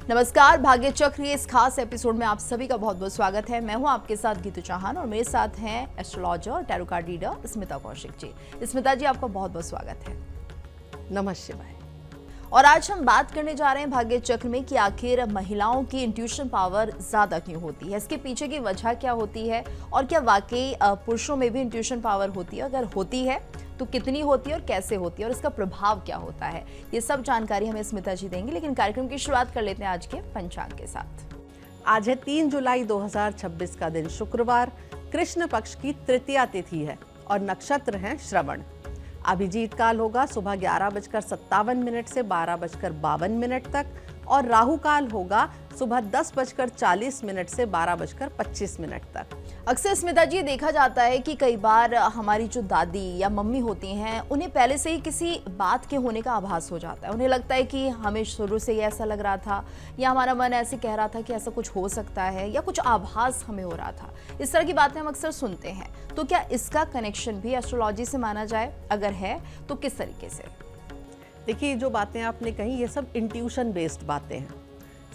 नमस्कार, भाग्य चक्र इस खास एपिसोड में आप सभी का बहुत बहुत स्वागत है। मैं हूं आपके साथ गीतू चौहान और मेरे साथ हैं एस्ट्रोलॉजर और tarot card reader Smita Kaushik ji. Smita ji, आपका बहुत बहुत स्वागत है। नमस्ते भाई। और आज हम बात करने जा रहे हैं भाग्य चक्र में कि आखिर महिलाओं की इंट्यूशन पावर ज्यादा क्यों होती है, इसके पीछे की वजह क्या होती है और क्या वाकई पुरुषों में भी इंट्यूशन पावर होती है, अगर होती है तो कितनी होती है और कैसे होती है और इसका प्रभाव क्या होता है, ये सब जानकारी हमें स्मिता जी देंगी। लेकिन कार्यक्रम की शुरुआत कर लेते हैं आज के पंचांग के साथ। आज है 3 जुलाई 2026 का दिन शुक्रवार, कृष्ण पक्ष की तृतीया तिथि है और नक्षत्र है श्रवण। अभिजीत काल होगा सुबह 11:57 से 12:52 तक और राहु काल होगा सुबह 10:40 से 12:25 तक। अक्सर स्मिता जी देखा जाता है कि कई बार हमारी जो दादी या मम्मी होती हैं उन्हें पहले से ही किसी बात के होने का आभास हो जाता है। उन्हें लगता है कि हमें शुरू से ही ऐसा लग रहा था या हमारा मन ऐसे कह रहा था कि ऐसा कुछ हो सकता है या कुछ आभास हमें हो रहा था। इस तरह की बातें हम अक्सर सुनते हैं। तो क्या इसका कनेक्शन भी एस्ट्रोलॉजी से माना जाए? अगर है तो किस तरीके से? देखिए, जो बातें आपने कही ये सब इंट्यूशन बेस्ड बातें हैं।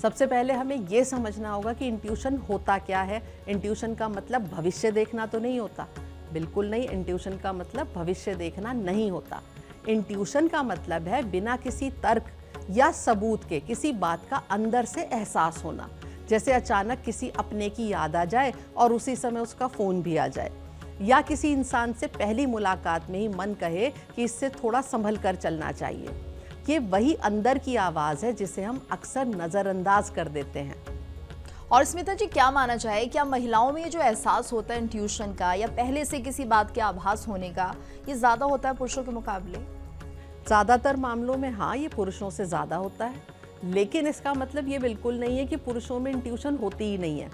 सबसे पहले हमें ये समझना होगा कि इंट्यूशन होता क्या है। इंट्यूशन का मतलब भविष्य देखना तो नहीं होता, बिल्कुल नहीं। इंट्यूशन का मतलब भविष्य देखना नहीं होता। इंट्यूशन का मतलब है बिना किसी तर्क या सबूत के किसी बात का अंदर से एहसास होना। जैसे अचानक किसी अपने की याद आ जाए और उसी समय उसका फ़ोन भी आ जाए, या किसी इंसान से पहली मुलाकात में ही मन कहे कि इससे थोड़ा संभल कर चलना चाहिए। ये वही अंदर की आवाज़ है जिसे हम अक्सर नज़रअंदाज कर देते हैं। और स्मिता जी, क्या माना जाए, क्या महिलाओं में ये जो एहसास होता है इंट्यूशन का या पहले से किसी बात के आभास होने का, ये ज़्यादा होता है पुरुषों के मुकाबले? ज़्यादातर मामलों में हाँ, ये पुरुषों से ज़्यादा होता है। लेकिन इसका मतलब ये बिल्कुल नहीं है कि पुरुषों में इंट्यूशन होती ही नहीं है,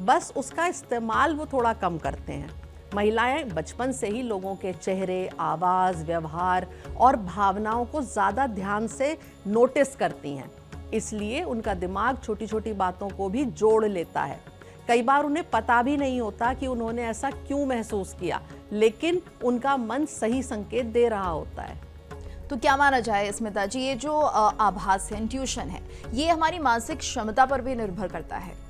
बस उसका इस्तेमाल वो थोड़ा कम करते हैं। महिलाएं बचपन से ही लोगों के चेहरे, आवाज़, व्यवहार और भावनाओं को ज़्यादा ध्यान से नोटिस करती हैं, इसलिए उनका दिमाग छोटी छोटी बातों को भी जोड़ लेता है। कई बार उन्हें पता भी नहीं होता कि उन्होंने ऐसा क्यों महसूस किया, लेकिन उनका मन सही संकेत दे रहा होता है। तो क्या माना जाए स्मिता जी, ये जो आभास है, इंट्यूशन है, ये हमारी मानसिक क्षमता पर भी निर्भर करता है?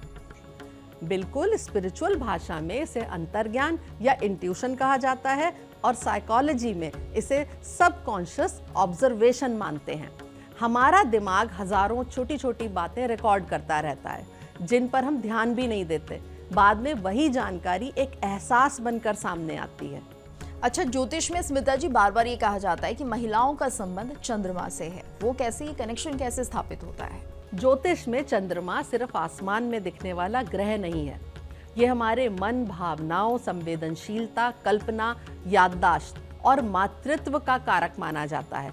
बिल्कुल, स्पिरिचुअल भाषा में इसे अंतर्ज्ञान या इंट्यूशन कहा जाता है और साइकोलॉजी में इसे सबकॉन्शियस ऑब्जर्वेशन मानते हैं। हमारा दिमाग हजारों छोटी छोटी बातें रिकॉर्ड करता रहता है जिन पर हम ध्यान भी नहीं देते। बाद में वही जानकारी एक एहसास बनकर सामने आती है। अच्छा, ज्योतिष में स्मिता जी बार बार ये कहा जाता है कि महिलाओं का संबंध चंद्रमा से है, वो कैसे, ये कनेक्शन कैसे स्थापित होता है? ज्योतिष में चंद्रमा सिर्फ आसमान में दिखने वाला ग्रह नहीं है। ये हमारे मन, भावनाओं, संवेदनशीलता, कल्पना, याददाश्त और मातृत्व का कारक माना जाता है।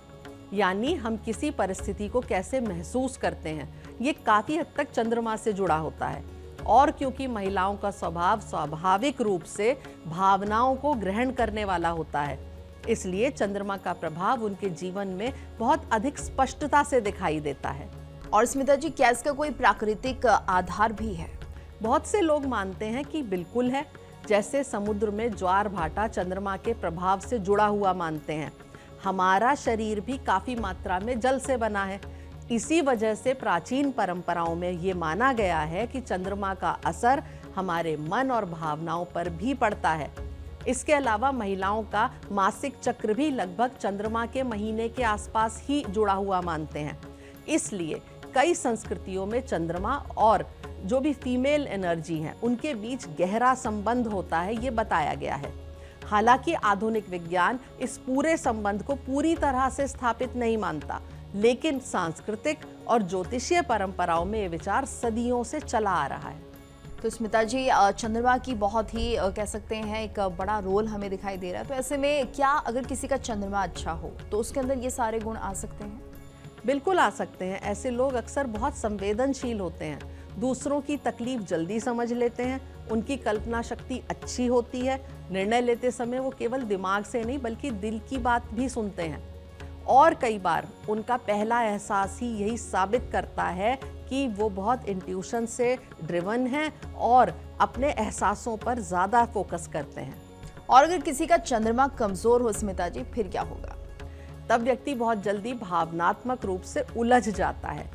यानी हम किसी परिस्थिति को कैसे महसूस करते हैं, ये काफ़ी हद तक चंद्रमा से जुड़ा होता है। और क्योंकि महिलाओं का स्वभाव स्वाभाविक रूप से भावनाओं को ग्रहण करने वाला होता है, इसलिए चंद्रमा का प्रभाव उनके जीवन में बहुत अधिक स्पष्टता से दिखाई देता है। और स्मिता जी, क्या इसका कोई प्राकृतिक आधार भी है? बहुत से लोग मानते हैं कि बिल्कुल है। जैसे समुद्र में ज्वार भाटा चंद्रमा के प्रभाव से जुड़ा हुआ मानते हैं। हमारा शरीर भी काफ़ी मात्रा में जल से बना है। इसी वजह से प्राचीन परंपराओं में ये माना गया है कि चंद्रमा का असर हमारे मन और भावनाओं पर भी पड़ता है। इसके अलावा महिलाओं का मासिक चक्र भी लगभग चंद्रमा के महीने के आसपास ही जुड़ा हुआ मानते हैं। इसलिए कई संस्कृतियों में चंद्रमा और जो भी फीमेल एनर्जी हैं उनके बीच गहरा संबंध होता है, ये बताया गया है। हालांकि आधुनिक विज्ञान इस पूरे संबंध को पूरी तरह से स्थापित नहीं मानता, लेकिन सांस्कृतिक और ज्योतिषीय परंपराओं में ये विचार सदियों से चला आ रहा है। तो स्मिता जी, चंद्रमा की बहुत ही कह सकते हैं एक बड़ा रोल हमें दिखाई दे रहा है। तो ऐसे में क्या अगर किसी का चंद्रमा अच्छा हो तो उसके अंदर ये सारे गुण आ सकते हैं? बिल्कुल आ सकते हैं। ऐसे लोग अक्सर बहुत संवेदनशील होते हैं, दूसरों की तकलीफ जल्दी समझ लेते हैं, उनकी कल्पना शक्ति अच्छी होती है, निर्णय लेते समय वो केवल दिमाग से नहीं बल्कि दिल की बात भी सुनते हैं। और कई बार उनका पहला एहसास ही यही साबित करता है कि वो बहुत इंट्यूशन से ड्रिवन हैं और अपने एहसासों पर ज़्यादा फोकस करते हैं। और अगर किसी का चंद्रमा कमज़ोर हो स्मिता जी, फिर क्या होगा? तब व्यक्ति बहुत जल्दी भावनात्मक रूप से उलझ जाता है।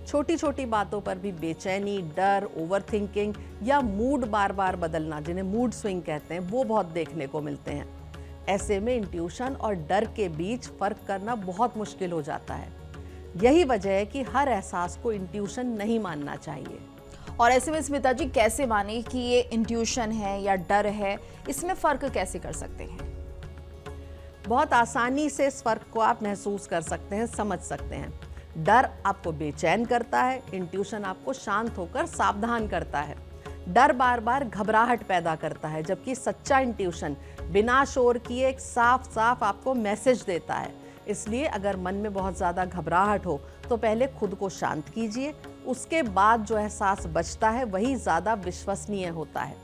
छोटी छोटी बातों पर भी बेचैनी, डर, ओवरथिंकिंग या मूड बार बार बदलना, जिन्हें मूड स्विंग कहते हैं, वो बहुत देखने को मिलते हैं। ऐसे में इंट्यूशन और डर के बीच फर्क करना बहुत मुश्किल हो जाता है। यही वजह है कि हर एहसास को इंट्यूशन नहीं मानना चाहिए। और ऐसे में स्मिता जी कैसे माने कि ये इंट्यूशन है या डर है, इसमें फ़र्क कैसे कर सकते हैं? बहुत आसानी से इस फर्क को आप महसूस कर सकते हैं, समझ सकते हैं। डर आपको बेचैन करता है, इंट्यूशन आपको शांत होकर सावधान करता है। डर बार बार घबराहट पैदा करता है, जबकि सच्चा इंट्यूशन बिना शोर किए एक साफ साफ आपको मैसेज देता है। इसलिए अगर मन में बहुत ज़्यादा घबराहट हो तो पहले खुद को शांत कीजिए, उसके बाद जो एहसास बचता है वही ज़्यादा विश्वसनीय होता है।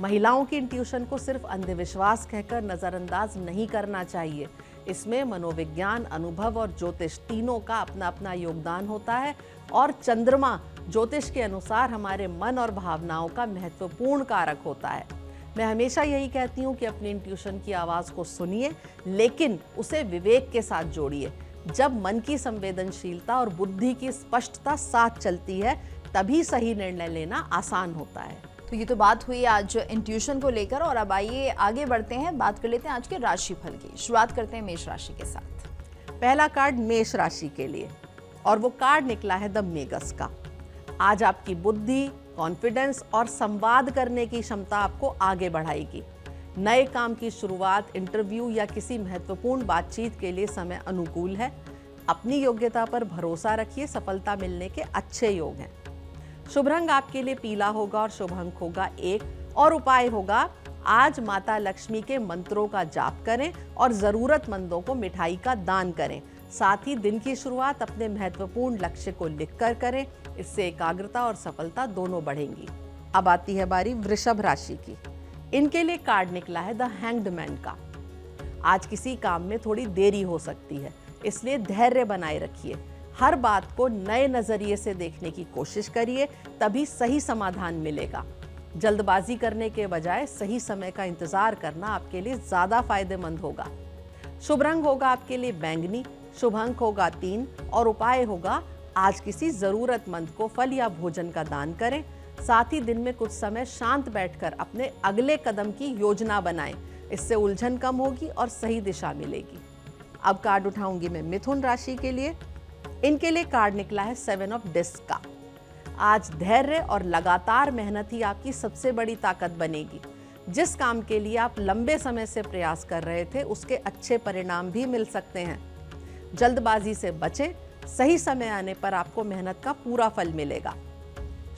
महिलाओं की इंट्यूशन को सिर्फ अंधविश्वास कहकर नज़रअंदाज नहीं करना चाहिए। इसमें मनोविज्ञान, अनुभव और ज्योतिष तीनों का अपना अपना योगदान होता है। और चंद्रमा ज्योतिष के अनुसार हमारे मन और भावनाओं का महत्वपूर्ण कारक होता है। मैं हमेशा यही कहती हूँ कि अपनी इंट्यूशन की आवाज़ को सुनिए, लेकिन उसे विवेक के साथ जोड़िए। जब मन की संवेदनशीलता और बुद्धि की स्पष्टता साथ चलती है, तभी सही निर्णय लेना आसान होता है। तो ये तो बात हुई आज इंट्यूशन को लेकर, और अब आइए आगे बढ़ते हैं, बात कर लेते हैं आज के राशिफल की। शुरुआत करते हैं मेष राशि के साथ। पहला कार्ड मेष राशि के लिए, और वो कार्ड निकला है द मेगस का। आज आपकी बुद्धि, कॉन्फिडेंस और संवाद करने की क्षमता आपको आगे बढ़ाएगी। नए काम की शुरुआत, इंटरव्यू या किसी महत्वपूर्ण बातचीत के लिए समय अनुकूल है। अपनी योग्यता पर भरोसा रखिए, सफलता मिलने के अच्छे योग हैं। शुभ रंग आपके लिए पीला होगा और शुभ अंक होगा 1। और उपाय होगा, आज माता लक्ष्मी के मंत्रों का जाप करें और जरूरतमंदों को मिठाई का दान करें। साथ ही दिन की शुरुआत अपने महत्वपूर्ण लक्ष्य को लिखकर करें, इससे एकाग्रता और सफलता दोनों बढ़ेंगी। अब आती है बारी वृषभ राशि की। इनके लिए कार्ड निकला है द हैंग्ड मैन का। आज किसी काम में थोड़ी देरी हो सकती है, इसलिए धैर्य बनाए रखिए। हर बात को नए नजरिए से देखने की कोशिश करिए, तभी सही समाधान मिलेगा। जल्दबाजी करने के बजाय सही समय का इंतजार करना आपके लिए ज्यादा फायदेमंद होगा। शुभ रंग होगा आपके लिए बैंगनी, शुभ अंक होगा 3 और उपाय होगा, आज किसी जरूरतमंद को फल या भोजन का दान करें। साथ ही दिन में कुछ समय शांत बैठकर अपने अगले कदम की योजना बनाएं, इससे उलझन कम होगी और सही दिशा मिलेगी। अब कार्ड उठाऊंगी मैं मिथुन राशि के लिए। इनके लिए कार्ड निकला है 7 ऑफ डिस्क का। आज धैर्य और लगातार मेहनत ही आपकी सबसे बड़ी ताकत बनेगी। जिस काम के लिए आप लंबे समय से प्रयास कर रहे थे, उसके अच्छे परिणाम भी मिल सकते हैं। जल्दबाजी से बचें, सही समय आने पर आपको मेहनत का पूरा फल मिलेगा।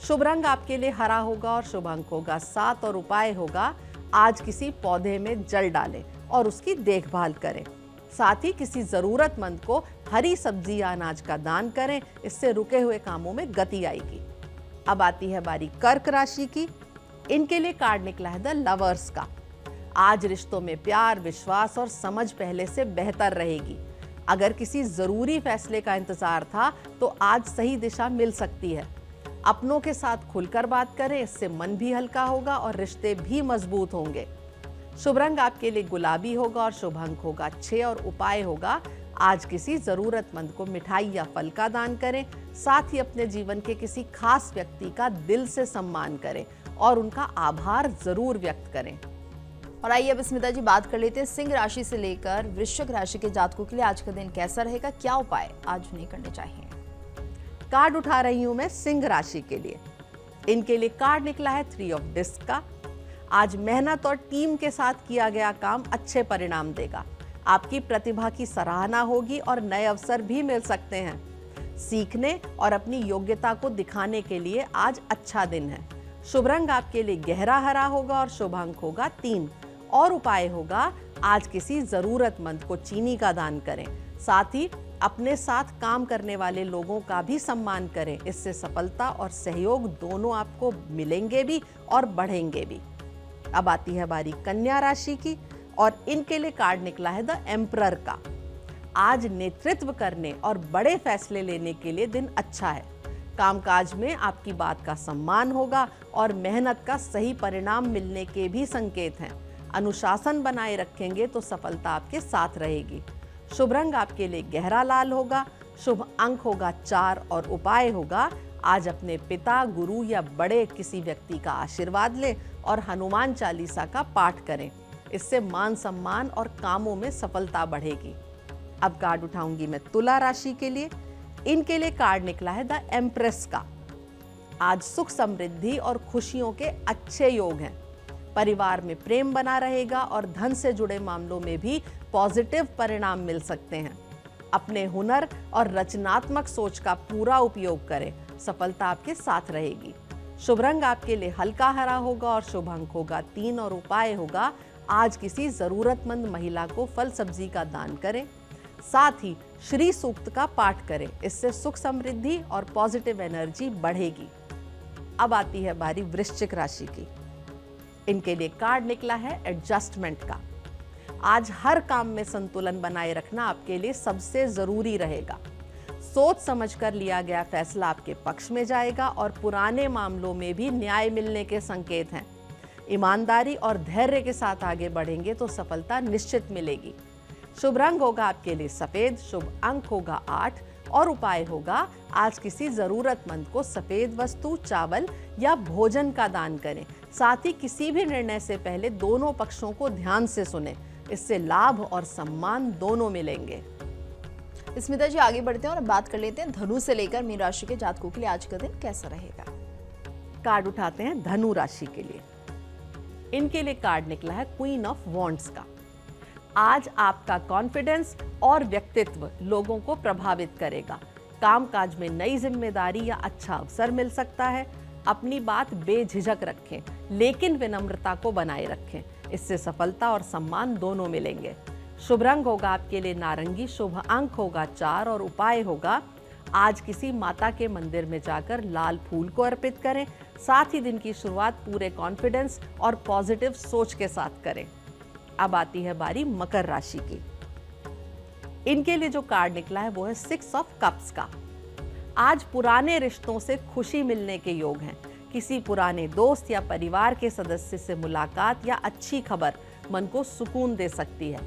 शुभ रंग आपके लिए हरा होगा और शुभ अंक होगा 7 और उपाय होगा, आज किसी पौधे में जल डालें और उसकी देखभाल करें। साथ ही किसी जरूरतमंद को हरी सब्जी या अनाज का दान करें, इससे रुके हुए कामों में गति आएगी। अब आती है बारी कर्क राशि की। इनके लिए कार्ड निकला है द लवर्स का। आज रिश्तों में प्यार, विश्वास और समझ पहले से बेहतर रहेगी। अगर किसी जरूरी फैसले का इंतजार था तो आज सही दिशा मिल सकती है। अपनों के साथ खुलकर बात करें, इससे मन भी हल्का होगा और रिश्ते भी मजबूत होंगे। शुभ रंग आपके लिए गुलाबी होगा और शुभ अंक होगा 6 और उपाय होगा, आज किसी जरूरतमंद को मिठाई या फल का दान करें। साथ ही अपने जीवन के किसी खास व्यक्ति का दिल से सम्मान करें और उनका आभार जरूर व्यक्त करें। और आइए अब स्मिता जी बात कर लेते हैं सिंह राशि से लेकर वृश्चिक राशि के जातकों के लिए आज का दिन कैसा रहेगा, क्या उपाय आज उन्हें करने चाहिए। कार्ड उठा रही हूं मैं सिंह राशि के लिए। इनके लिए कार्ड निकला है 3 ऑफ डिस्क का। आज मेहनत और टीम के साथ किया गया काम अच्छे परिणाम देगा। आपकी प्रतिभा की सराहना होगी और नए अवसर भी मिल सकते हैं। सीखने और अपनी योग्यता को दिखाने के लिए आज अच्छा दिन है। शुभ रंग आपके लिए गहरा हरा होगा और शुभ अंक होगा 3 और उपाय होगा, आज किसी जरूरतमंद को चीनी का दान करें। साथ ही अपने साथ काम करने वाले लोगों का भी सम्मान करें, इससे सफलता और सहयोग दोनों आपको मिलेंगे भी और बढ़ेंगे भी। अब आती है बारी कन्या राशि की और इनके लिए कार्ड निकला है द एम्परर का। आज नेतृत्व करने और बड़े फैसले लेने के लिए दिन अच्छा है। कामकाज में आपकी बात का सम्मान होगा और मेहनत का सही परिणाम मिलने के भी संकेत हैं। अनुशासन बनाए रखेंगे तो सफलता आपके साथ रहेगी। शुभ रंग आपके लिए गहरा लाल होगा, शुभ अंक होगा 4 और उपाय होगा आज अपने पिता, गुरु या बड़े किसी व्यक्ति का आशीर्वाद लें और हनुमान चालीसा का पाठ करें। इससे मान सम्मान और कामों में सफलता बढ़ेगी। अब कार्ड उठाऊंगी मैं तुला राशि के लिए। इनके लिए कार्ड निकला है द एम्प्रेस का। आज सुख समृद्धि और खुशियों के अच्छे योग हैं। परिवार में प्रेम बना रहेगा और धन से जुड़े मामलों में भी पॉजिटिव परिणाम मिल सकते हैं। अपने हुनर और रचनात्मक सोच का पूरा उपयोग करें, सफलता आपके साथ रहेगी। शुभ रंग आपके लिए हल्का हरा होगा और शुभ अंक होगा 3 और उपाय होगा आज किसी जरूरतमंद महिला को फल सब्जी का दान करें। साथ ही श्री सूक्त का पाठ करें, इससे सुख समृद्धि और पॉजिटिव एनर्जी बढ़ेगी। अब आती है बारी वृश्चिक राशि की। इनके लिए कार्ड निकला है एडजस्टमेंट का। आज हर काम में संतुलन बनाए रखना आपके लिए सबसे जरूरी रहेगा। सोच समझकर लिया गया फैसला आपके पक्ष में जाएगा और पुराने मामलों में भी न्याय मिलने के संकेत हैं। ईमानदारी और धैर्य के साथ आगे बढ़ेंगे तो सफलता निश्चित मिलेगी। शुभ रंग होगा आपके लिए सफेद, शुभ अंक होगा 8 और उपाय होगा आज किसी जरूरतमंद को सफेद वस्तु, चावल या भोजन का दान करें। साथ ही किसी भी निर्णय से पहले दोनों पक्षों को ध्यान से सुनें, इससे लाभ और सम्मान दोनों मिलेंगे। स्मिता जी आगे बढ़ते हैं और बात कर लेते हैं धनु से लेकर मीन राशि के जातकों के लिए आज का दिन कैसा रहेगा। कार्ड उठाते हैं धनु राशि के लिए। इनके लिए कार्ड निकला है क्वीन ऑफ वॉन्ड्स का। आज आपका कॉन्फिडेंस और व्यक्तित्व लोगों को प्रभावित करेगा। कामकाज में नई जिम्मेदारी या अच्छा अवसर मिल सकता है। अपनी बात बेझिझक रखें, लेकिन विनम्रता को बनाए रखें, इससे सफलता और सम्मान दोनों मिलेंगे। शुभ रंग होगा आपके लिए नारंगी, शुभ अंक होगा 4 और उपाय होगा आज किसी माता के मंदिर में जाकर लाल फूल को अर्पित करें। साथ ही दिन की शुरुआत पूरे कॉन्फिडेंस और पॉजिटिव सोच के साथ करें। अब आती है बारी मकर राशि की। इनके लिए जो कार्ड निकला है वो है 6 ऑफ कप्स का। आज पुराने रिश्तों से खुशी मिलने के योग हैं। किसी पुराने दोस्त या परिवार के सदस्य से मुलाकात या अच्छी खबर मन को सुकून दे सकती है।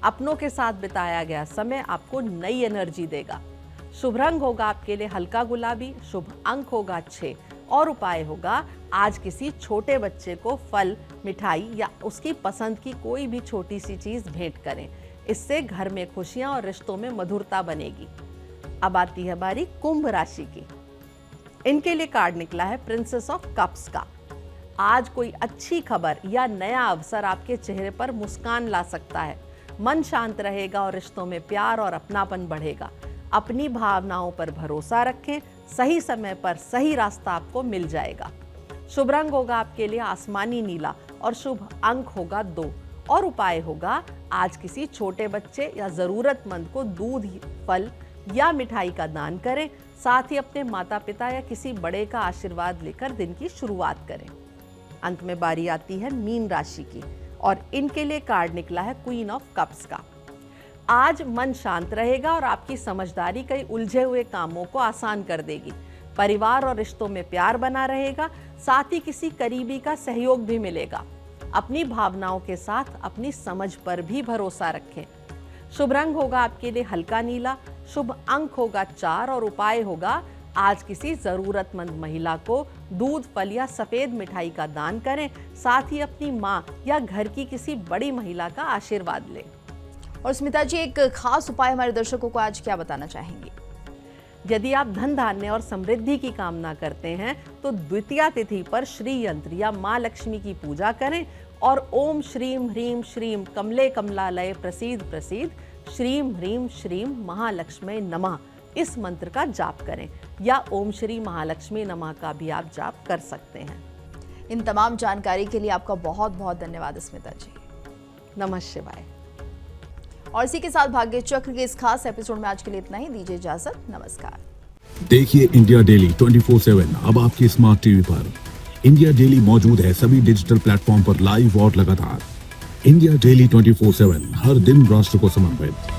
अपनों के साथ बिताया गया समय आपको नई एनर्जी देगा। शुभ रंग होगा आपके लिए हल्का गुलाबी, शुभ अंक होगा 6 और उपाय होगा आज किसी छोटे बच्चे को फल, मिठाई या उसकी पसंद की कोई भी छोटी सी चीज भेंट करें। इससे घर में खुशियां और रिश्तों में मधुरता बनेगी। अब आती है बारी कुंभ राशि की। इनके लिए कार्ड निकला है प्रिंसेस ऑफ कप्स का। आज कोई अच्छी खबर या नया अवसर आपके चेहरे पर मुस्कान ला सकता है। मन शांत रहेगा और रिश्तों में प्यार और अपनापन बढ़ेगा। अपनी भावनाओं पर भरोसा रखें, सही समय पर सही रास्ता आपको मिल जाएगा। शुभ रंग होगा आपके लिए आसमानी नीला और शुभ अंक होगा 2 और उपाय होगा आज किसी छोटे बच्चे या जरूरतमंद को दूध, फल या मिठाई का दान करें। साथ ही अपने माता पिता या किसी बड़े का आशीर्वाद लेकर दिन की शुरुआत करें। अंत में बारी आती है मीन राशि की और इनके लिए कार्ड निकला है क्वीन ऑफ कप्स का। आज मन शांत रहेगा और आपकी समझदारी कई उलझे हुए कामों को आसान कर देगी। परिवार और रिश्तों में प्यार बना रहेगा। साथ ही किसी करीबी का सहयोग भी मिलेगा। अपनी भावनाओं के साथ अपनी समझ पर भी भरोसा रखें। शुभ रंग होगा आपके लिए हल्का नीला, शुभ अंक होगा 4 और उपाय होगा आज किसी जरूरतमंद महिला को दूध, फल या सफेद मिठाई का दान करें। साथ ही अपनी माँ या घर की किसी बड़ी महिला का आशीर्वाद लें। और स्मिता जी एक खास उपाय हमारे दर्शकों को आज क्या बताना चाहेंगी। यदि आप धन धान्य और समृद्धि की कामना करते हैं तो द्वितीया तिथि पर श्री यंत्र या माँ लक्ष्मी की पूजा करें और ओम श्रीम ह्रीम श्रीम कमले कमलालय प्रसीद प्रसीद श्रीम ह्रीम श्रीम महालक्ष्मी नमः इस मंत्र का जाप करें या ओम श्री महालक्ष्मी नमः का भी आप जाप कर सकते हैं। इन तमाम जानकारी के लिए आपका बहुत बहुत धन्यवाद स्मिता जी। नमः शिवाय। और इसी के साथ भाग्य चक्र के इस खास एपिसोड में आज के लिए इतना ही। दीजिए इजाजत, नमस्कार। देखिए इंडिया डेली 24/7 अब आपकी स्मार्ट टीवी पर। इंडिया डेली मौजूद है सभी डिजिटल प्लेटफॉर्म पर लाइव और लगातार। इंडिया डेली 24/7 हर दिन राष्ट्र को समर्पित।